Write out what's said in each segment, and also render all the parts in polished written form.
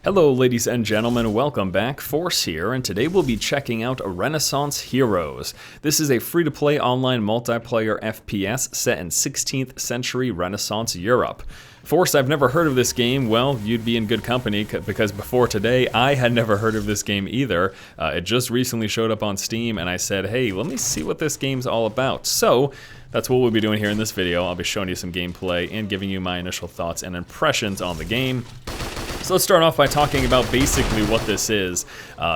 Hello ladies and gentlemen, welcome back, Force here, and today we'll be checking out Renaissance Heroes. This is a free-to-play online multiplayer FPS set in 16th century Renaissance Europe. Force, I've never heard of this game. Well, you'd be in good company, because before today, I had never heard of this game either. It just recently showed up on Steam, and I said, hey, let me see what this game's all about. So, that's what we'll be doing here in this video. I'll be showing you some gameplay and giving you my initial thoughts and impressions on the game. So let's start off by talking about basically what this is.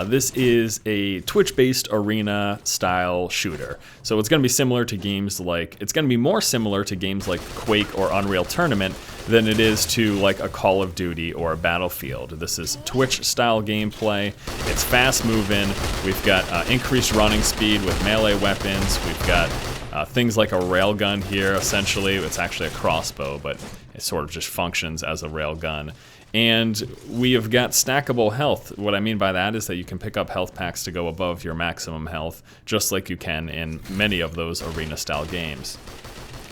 This is a Twitch-based arena-style shooter. So it's going to be similar to games like, it's going to be more similar to games like Quake or Unreal Tournament than it is to like a Call of Duty or a Battlefield. This is Twitch-style gameplay. It's fast-moving. We've got increased running speed with melee weapons. We've got things like a railgun here, essentially. It's actually a crossbow, but it sort of just functions as a railgun. And we have got stackable health. What I mean by that is that you can pick up health packs to go above your maximum health, just like you can in many of those arena-style games.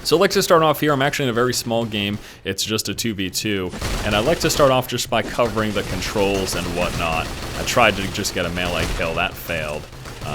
So I'd like to start off here. I'm actually in a very small game. It's just a 2v2, and I'd like to start off just by covering the controls and whatnot. I tried to just get a melee kill. That failed.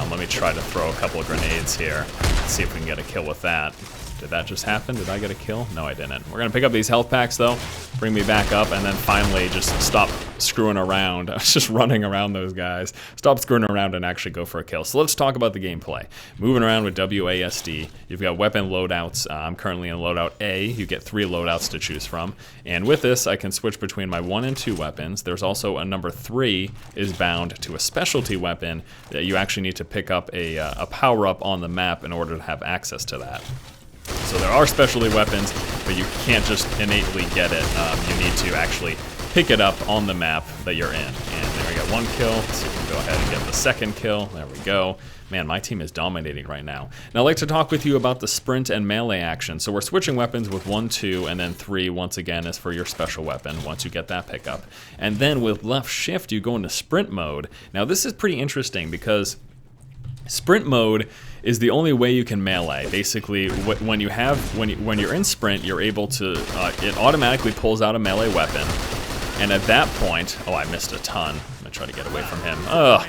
Let me try to throw a couple of grenades here. Let's see if we can get a kill with that. Did that just happen? Did I get a kill? No, I didn't. We're gonna pick up these health packs though, bring me back up, and then finally just stop screwing around. I was just running around those guys. Stop screwing around and actually go for a kill. So let's talk about the gameplay. Moving around with WASD, you've got weapon loadouts. I'm currently in loadout A. You get 3 loadouts to choose from. And with this, I can switch between my 1 and 2 weapons. There's also a number 3 is bound to a specialty weapon that you actually need to pick up a power-up on the map in order to have access to that. So there are specialty weapons, but you can't just innately get it. You need to actually pick it up on the map that you're in. And there we got 1 kill. Let's see if we can go ahead and get the 2nd kill. There we go. Man, my team is dominating right now. Now I'd like to talk with you about the sprint and melee action. So we're switching weapons with 1, 2, and then 3 once again is for your special weapon once you get that pickup. And then with left shift, you go into sprint mode. Now this is pretty interesting because sprint mode is the only way you can melee. Basically, when you're in sprint, you're able to, it automatically pulls out a melee weapon, and at that point, oh, I missed a ton. I'm gonna try to get away from him. Ugh.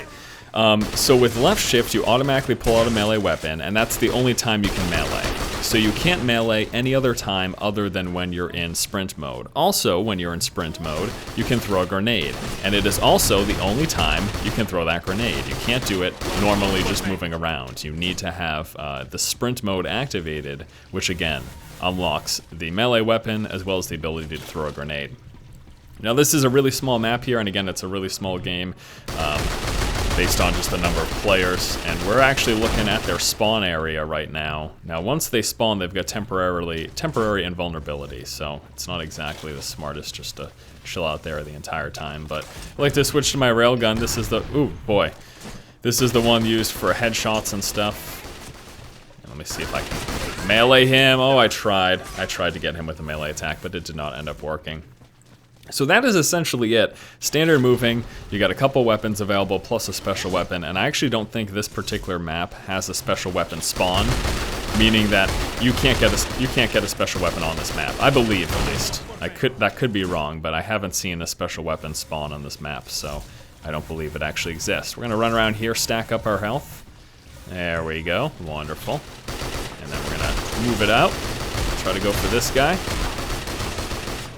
So with left shift, you automatically pull out a melee weapon, and that's the only time you can melee. So you can't melee any other time other than when you're in sprint mode. Also, when you're in sprint mode, you can throw a grenade. And it is also the only time you can throw that grenade. You can't do it normally just moving around. You need to have the sprint mode activated, which again, unlocks the melee weapon as well as the ability to throw a grenade. Now this is a really small map here, and again, it's a really small game. Based on just the number of players, and we're actually looking at their spawn area right now. Now once they spawn, they've got temporary invulnerability, so it's not exactly the smartest just to chill out there the entire time, but I like to switch to my railgun. This is the, ooh boy, this is the one used for headshots and stuff. And let me see if I can melee him. Oh, I tried to get him with a melee attack, but it did not end up working. So that is essentially it. Standard moving, you got a couple weapons available plus a special weapon, and I actually don't think this particular map has a special weapon spawn, meaning that you can't get a special weapon on this map. I believe, at least. That could be wrong, but I haven't seen a special weapon spawn on this map, so I don't believe it actually exists. We're gonna run around here, stack up our health. There we go, wonderful. And then we're gonna move it out, try to go for this guy.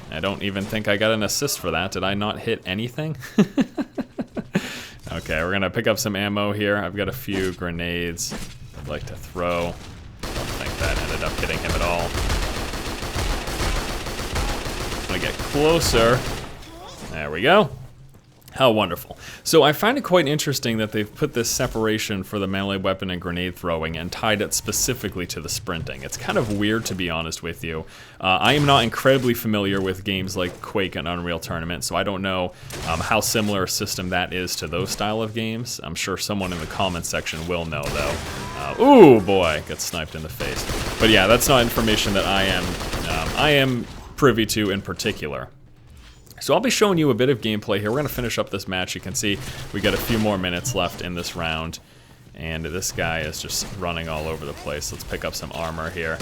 I don't even think I got an assist for that. Did I not hit anything? Okay, we're gonna pick up some ammo here. I've got a few grenades I'd like to throw. Don't think that ended up hitting him at all. I'm gonna get closer. There we go. How wonderful. So I find it quite interesting that they've put this separation for the melee weapon and grenade throwing and tied it specifically to the sprinting. It's kind of weird, to be honest with you. I am not incredibly familiar with games like Quake and Unreal Tournament, so I don't know how similar a system that is to those style of games. I'm sure someone in the comments section will know, though. Ooh, boy, got sniped in the face. But yeah, that's not information that I am privy to in particular. So I'll be showing you a bit of gameplay here. We're going to finish up this match. You can see we got a few more minutes left in this round. And this guy is just running all over the place. Let's pick up some armor here.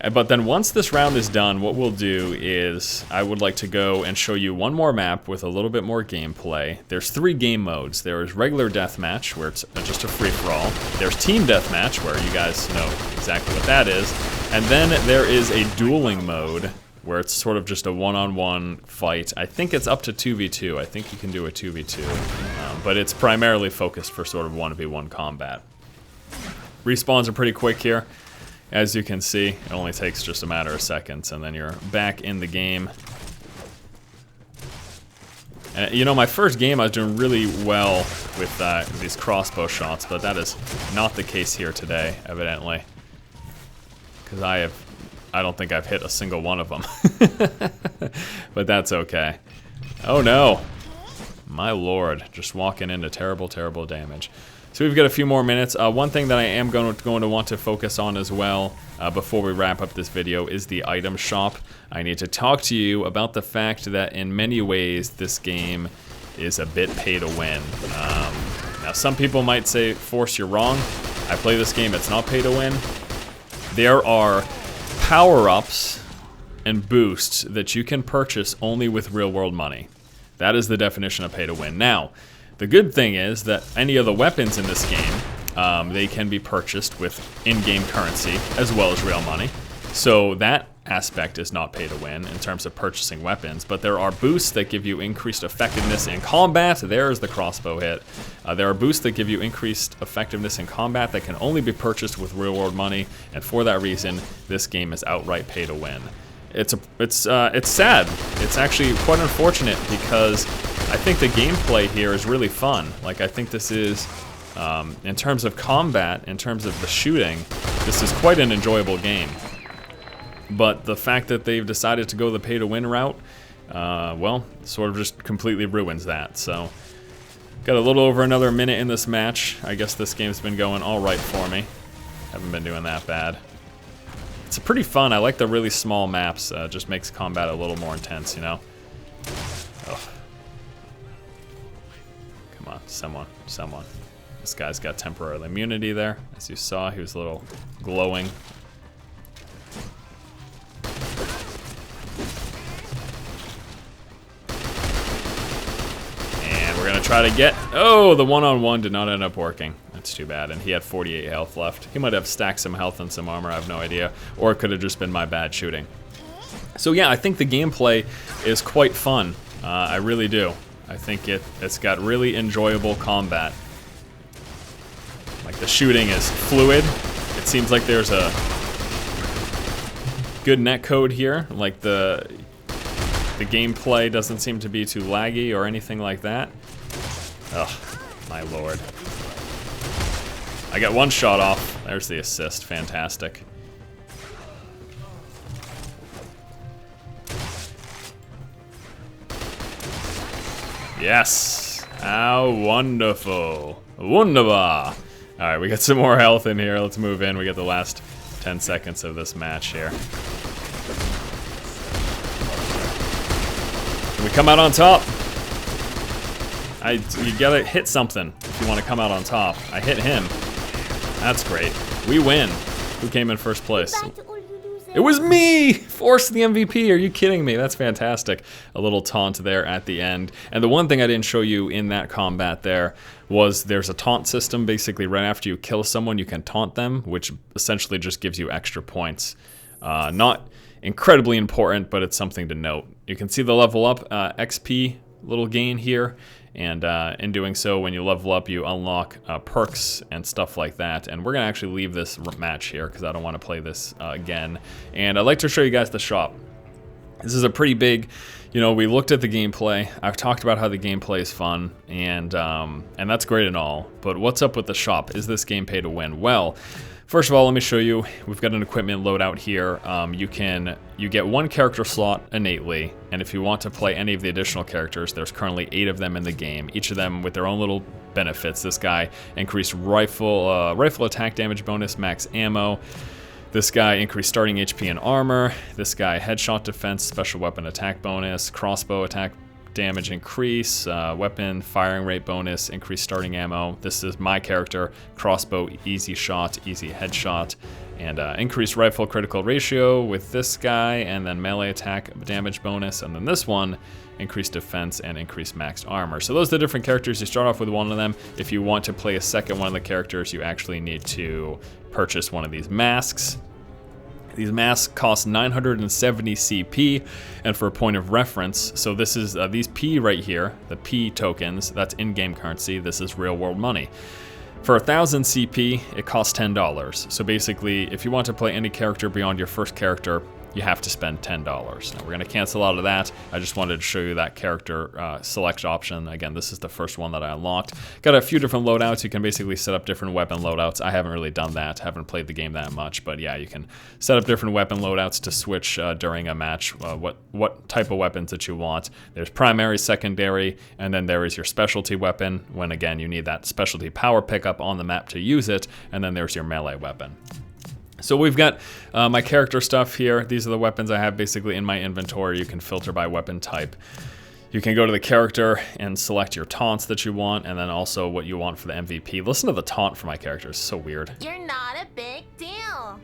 But then once this round is done, what we'll do is I would like to go and show you one more map with a little bit more gameplay. There's 3 game modes. There's regular deathmatch, where it's just a free-for-all. There's team deathmatch, where you guys know exactly what that is. And then there is a dueling mode, where it's sort of just a one-on-one fight. I think it's up to 2v2. I think you can do a 2v2. But it's primarily focused for sort of 1v1 combat. Respawns are pretty quick here. As you can see, it only takes just a matter of seconds, and then you're back in the game. And you know, my first game I was doing really well with these crossbow shots, but that is not the case here today, evidently. Because I don't think I've hit a single one of them. But that's okay. Oh no! My lord, just walking into terrible, terrible damage. So we've got a few more minutes. One thing that I am going to want to focus on as well before we wrap up this video is the item shop. I need to talk to you about the fact that in many ways this game is a bit pay to win. Now some people might say, Force, you're wrong. I play this game, it's not pay to win. There are power-ups and boosts that you can purchase only with real-world money. That is the definition of pay to win. Now, the good thing is that any of the weapons in this game, they can be purchased with in-game currency as well as real money. So that aspect is not pay to win in terms of purchasing weapons, but there are boosts that give you increased effectiveness in combat. There's the crossbow hit. There are boosts that give you increased effectiveness in combat that can only be purchased with real-world money, and for that reason, this game is outright pay to win. It's sad. It's actually quite unfortunate because I think the gameplay here is really fun. Like, I think this is, in terms of combat, in terms of the shooting, this is quite an enjoyable game. But the fact that they've decided to go the pay-to-win route, well, sort of just completely ruins that. So, got a little over another minute in this match. I guess this game's been going all right for me. Haven't been doing that bad. It's pretty fun. I like the really small maps. Just makes combat a little more intense, you know? Ugh. Come on, someone. This guy's got temporary immunity there. As you saw, he was a little glowing. And we're gonna try to get... Oh, the one-on-one did not end up working. That's too bad, and he had 48 health left. He might have stacked some health and some armor, I have no idea. Or it could have just been my bad shooting. So yeah, I think the gameplay is quite fun. I really do. I think it's got really enjoyable combat. Like, the shooting is fluid. It seems like there's a good netcode here. Like, the gameplay doesn't seem to be too laggy or anything like that. Ugh, my lord. I got one shot off. There's the assist. Fantastic. Yes. How wonderful. Wunderbar. Alright, we got some more health in here. Let's move in. We got the last 10 seconds of this match here. Can we come out on top? You gotta hit something if you want to come out on top. I hit him. That's great. We win. Who came in first place? It was me! Force the MVP, are you kidding me? That's fantastic. A little taunt there at the end. And the one thing I didn't show you in that combat there was there's a taunt system. Basically, right after you kill someone, you can taunt them, which essentially just gives you extra points. Not incredibly important, but it's something to note. You can see the level up XP little gain here. And in doing so, when you level up, you unlock perks and stuff like that. And we're going to actually leave this match here because I don't want to play this again. And I'd like to show you guys the shop. This is a pretty big, you know, we looked at the gameplay. I've talked about how the gameplay is fun, and that's great and all. But what's up with the shop? Is this game pay to win? Well, first of all, let me show you. We've got an equipment loadout here. You get one character slot innately, and if you want to play any of the additional characters, there's currently 8 of them in the game, each of them with their own little benefits. This guy increased rifle attack damage bonus, max ammo. This guy increased starting HP and armor. This guy headshot defense, special weapon attack bonus, crossbow attack damage increase, weapon firing rate bonus, increased starting ammo. This is my character, crossbow, easy shot, easy headshot, and increased rifle critical ratio with this guy, and then melee attack damage bonus, and then this one, increased defense and increased maxed armor. So those are the different characters. You start off with one of them. If you want to play a second one of the characters, you actually need to purchase one of these masks. These masks cost 970 CP, and for a point of reference, so this is these P right here, the P tokens, that's in-game currency, this is real-world money. For 1,000 CP, it costs $10. So basically, if you want to play any character beyond your first character, you have to spend $10. Now we're going to cancel out of that. I just wanted to show you that character select option. Again, this is the first one that I unlocked. Got a few different loadouts. You can basically set up different weapon loadouts. I haven't really done that. Haven't played the game that much, but yeah, you can set up different weapon loadouts to switch during a match. What type of weapons that you want. There's primary, secondary, and then there is your specialty weapon. When again, you need that specialty power pickup on the map to use it, and then there's your melee weapon. So we've got my character stuff here. These are the weapons I have basically in my inventory. You can filter by weapon type. You can go to the character and select your taunts that you want, and then also what you want for the MVP. Listen to the taunt for my character. It's so weird. You're not a big deal.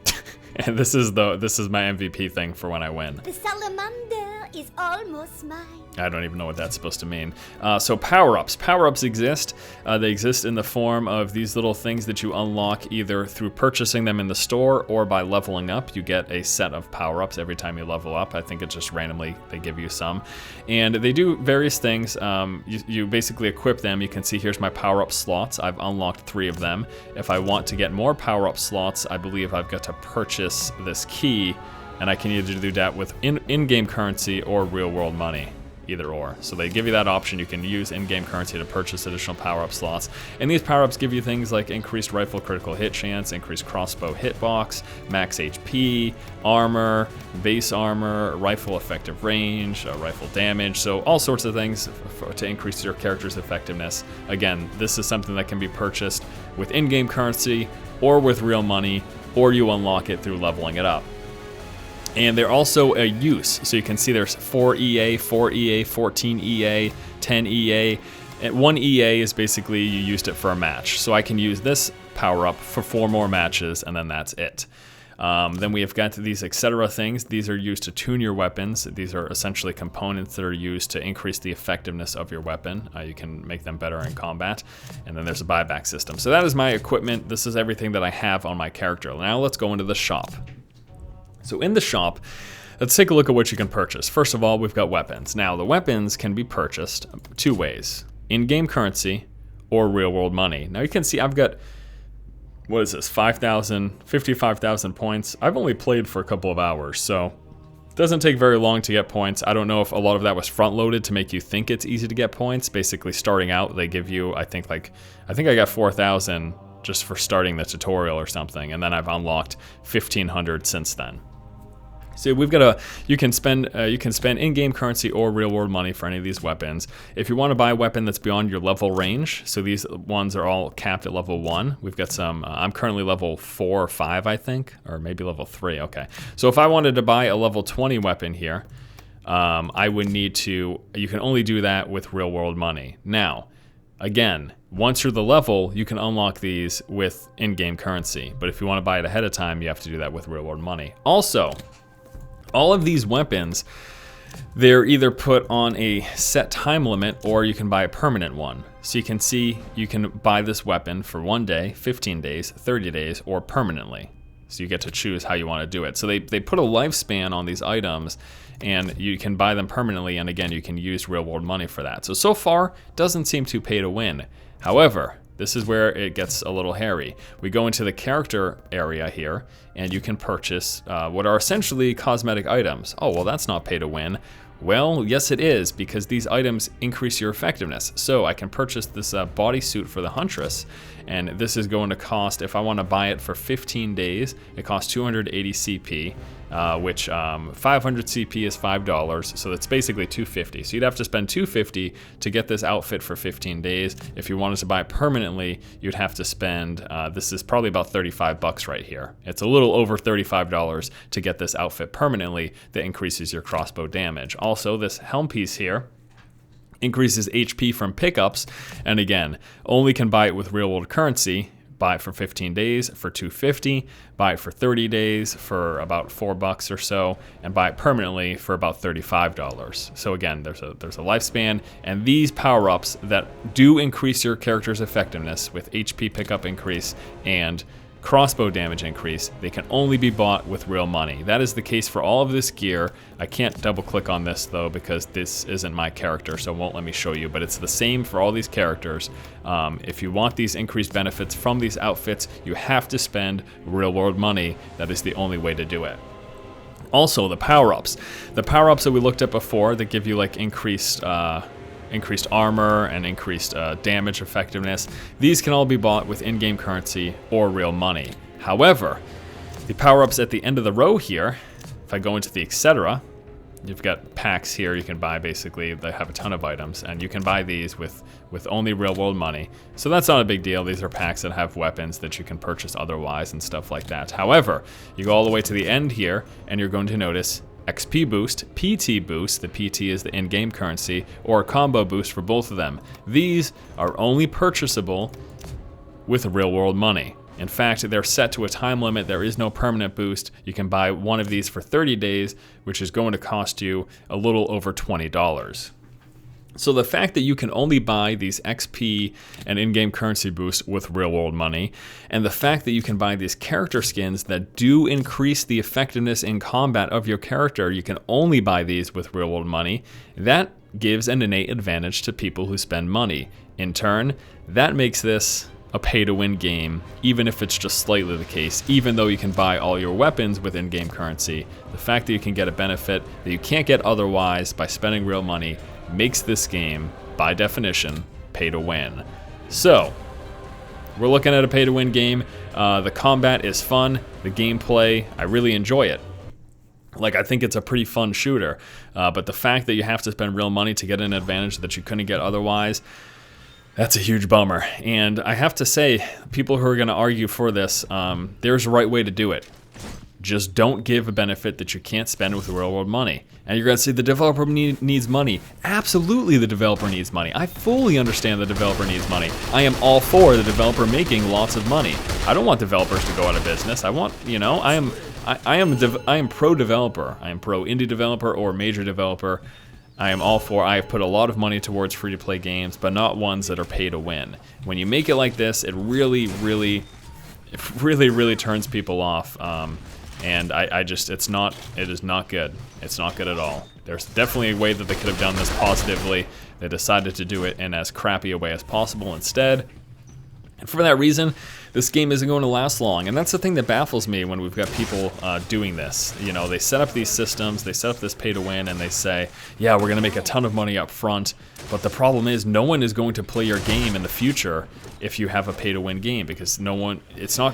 And this is my MVP thing for when I win. The salamander is almost mine. I don't even know what that's supposed to mean. So power-ups. Power-ups exist. They exist in the form of these little things that you unlock either through purchasing them in the store or by leveling up. You get a set of power-ups every time you level up. I think it's just randomly they give you some. And they do various things. You basically equip them. You can see here's my power-up slots. I've unlocked 3 of them. If I want to get more power-up slots, I believe I've got to purchase this key, and I can either do that with in-game currency or real-world money. Either or. So they give you that option. You can use in-game currency to purchase additional power-up slots. And these power-ups give you things like increased rifle critical hit chance, increased crossbow hitbox, max HP, armor, base armor, rifle effective range, rifle damage. So all sorts of things to increase your character's effectiveness. Again, this is something that can be purchased with in-game currency or with real money, or you unlock it through leveling it up. And they're also a use. So you can see there's 4 EA, 4 EA, 14 EA, 10 EA. And 1 EA is basically you used it for a match. So I can use this power up for 4 more matches, and then that's it. Then we have got these etc. things. These are used to tune your weapons. These are essentially components that are used to increase the effectiveness of your weapon. You can make them better in combat. And then there's a buyback system. So that is my equipment. This is everything that I have on my character. Now let's go into the shop. So in the shop, let's take a look at what you can purchase. First of all, we've got weapons. Now, the weapons can be purchased 2 ways. In-game currency or real-world money. Now, you can see I've got, what is this, 55,000 points. I've only played for a couple of hours, so it doesn't take very long to get points. I don't know if a lot of that was front-loaded to make you think it's easy to get points. Basically, starting out, they give you, I think I got 4,000 just for starting the tutorial or something, and then I've unlocked 1,500 since then. So we've got you can spend in-game currency or real-world money for any of these weapons. If you want to buy a weapon that's beyond your level range, so these ones are all capped at level 1. We've got some, I'm currently level 4 or 5, I think, or maybe level 3, okay. So if I wanted to buy a level 20 weapon here, I would need to, you can only do that with real-world money. Now, again, once you're the level, you can unlock these with in-game currency, but if you want to buy it ahead of time, you have to do that with real-world money. Also, all of these weapons, they're either put on a set time limit or you can buy a permanent one. So you can see you can buy this weapon for 1 day, 15 days, 30 days, or permanently. So you get to choose how you want to do it. So they put a lifespan on these items, and you can buy them permanently, and again, you can use real-world money for that. So far, doesn't seem too pay to win. However, this is where it gets a little hairy. We go into the character area here, and you can purchase what are essentially cosmetic items. Oh, well, that's not pay to win. Well, yes it is, because these items increase your effectiveness. So I can purchase this bodysuit for the Huntress, and this is going to cost, if I want to buy it for 15 days, it costs 280 CP, which 500 CP is $5, so that's basically $250. So you'd have to spend $250 to get this outfit for 15 days. If you wanted to buy it permanently, you'd have to spend, this is probably about 35 bucks right here. It's a little over $35 to get this outfit permanently that increases your crossbow damage. Also, this helm piece here, increases HP from pickups, and again, only can buy it with real world currency. Buy it for 15 days for $250, buy it for 30 days for about $4 or so, and buy it permanently for about $35. So again, there's a lifespan, and these power-ups that do increase your character's effectiveness with HP pickup increase and crossbow damage increase, they can only be bought with real money. That is the case for all of this gear. I can't double click on this though because this isn't my character, so it won't let me show you, but it's the same for all these characters. If you want these increased benefits from these outfits, you have to spend real world money. That is the only way to do it. Also, the power-ups. The power-ups that we looked at before that give you like increased armor and increased damage effectiveness. These can all be bought with in-game currency or real money. However, the power-ups at the end of the row here, if I go into the etc., you've got packs here you can buy basically that have a ton of items, and you can buy these with only real-world money. So that's not a big deal. These are packs that have weapons that you can purchase otherwise and stuff like that. However, you go all the way to the end here, and you're going to notice XP boost, PT boost, the PT is the in-game currency, or a combo boost for both of them. These are only purchasable with real-world money. In fact, they're set to a time limit. There is no permanent boost. You can buy one of these for 30 days, which is going to cost you a little over $20. So the fact that you can only buy these XP and in-game currency boosts with real-world money, and the fact that you can buy these character skins that do increase the effectiveness in combat of your character, you can only buy these with real-world money, that gives an innate advantage to people who spend money. In turn, that makes this a pay-to-win game, even if it's just slightly the case. Even though you can buy all your weapons with in-game currency, the fact that you can get a benefit that you can't get otherwise by spending real money makes this game, by definition, pay to win. So, we're looking at a pay to win game. The combat is fun. The gameplay, I really enjoy it. Like, I think it's a pretty fun shooter. But the fact that you have to spend real money to get an advantage that you couldn't get otherwise, that's a huge bummer. And I have to say, people who are going to argue for this, there's a right way to do it. Just don't give a benefit that you can't spend with real-world money. And you're going to say the developer needs money. Absolutely, the developer needs money. I fully understand the developer needs money. I am all for the developer making lots of money. I don't want developers to go out of business. I want, you know, I am pro-developer. I am pro-indie developer or major developer. I am all for, I have put a lot of money towards free-to-play games, but not ones that are pay to win. When you make it like this, it really turns people off. And it is not good. It's not good at all. There's definitely a way that they could have done this positively. They decided to do it in as crappy a way as possible instead. And for that reason, this game isn't going to last long. And that's the thing that baffles me when we've got people doing this. You know, they set up these systems, they set up this pay to win, and they say, yeah, we're going to make a ton of money up front. But the problem is no one is going to play your game in the future if you have a pay to win game, because it's not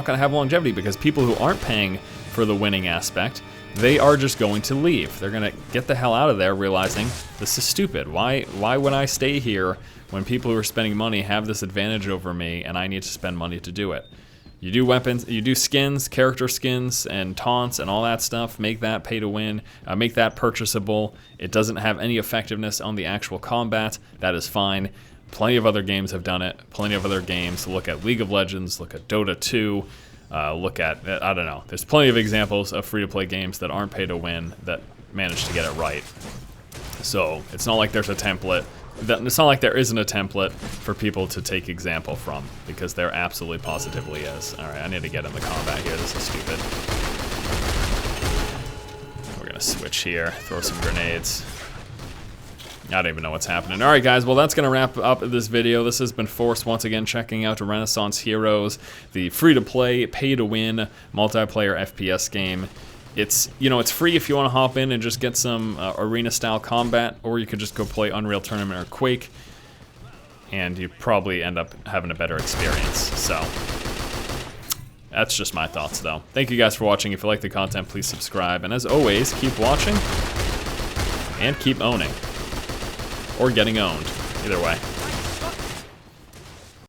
going to have longevity, because people who aren't paying for the winning aspect, they are just going to leave. They're going to get the hell out of there realizing this is stupid. Why would I stay here when people who are spending money have this advantage over me and I need to spend money to do it? You do weapons, you do skins, character skins and taunts and all that stuff, make that pay to win, make that purchasable. It doesn't have any effectiveness on the actual combat. That is fine. Plenty of other games have done it. Plenty of other games. Look at League of Legends, look at Dota 2, look at, I don't know. There's plenty of examples of free-to-play games that aren't pay to win that manage to get it right. So it's not like there's a template. It's not like there isn't a template for people to take example from, because there absolutely positively is. All right, I need to get in the combat here. This is stupid. We're gonna switch here, throw some grenades. I don't even know what's happening. All right, guys, well, that's going to wrap up this video. This has been Force once again checking out Renaissance Heroes, the free-to-play, pay-to-win multiplayer FPS game. It's, you know, it's free if you want to hop in and just get some arena-style combat, or you could just go play Unreal Tournament or Quake, and you probably end up having a better experience. So that's just my thoughts, though. Thank you guys for watching. If you like the content, please subscribe. And as always, keep watching and keep owning. Or getting owned. Either way.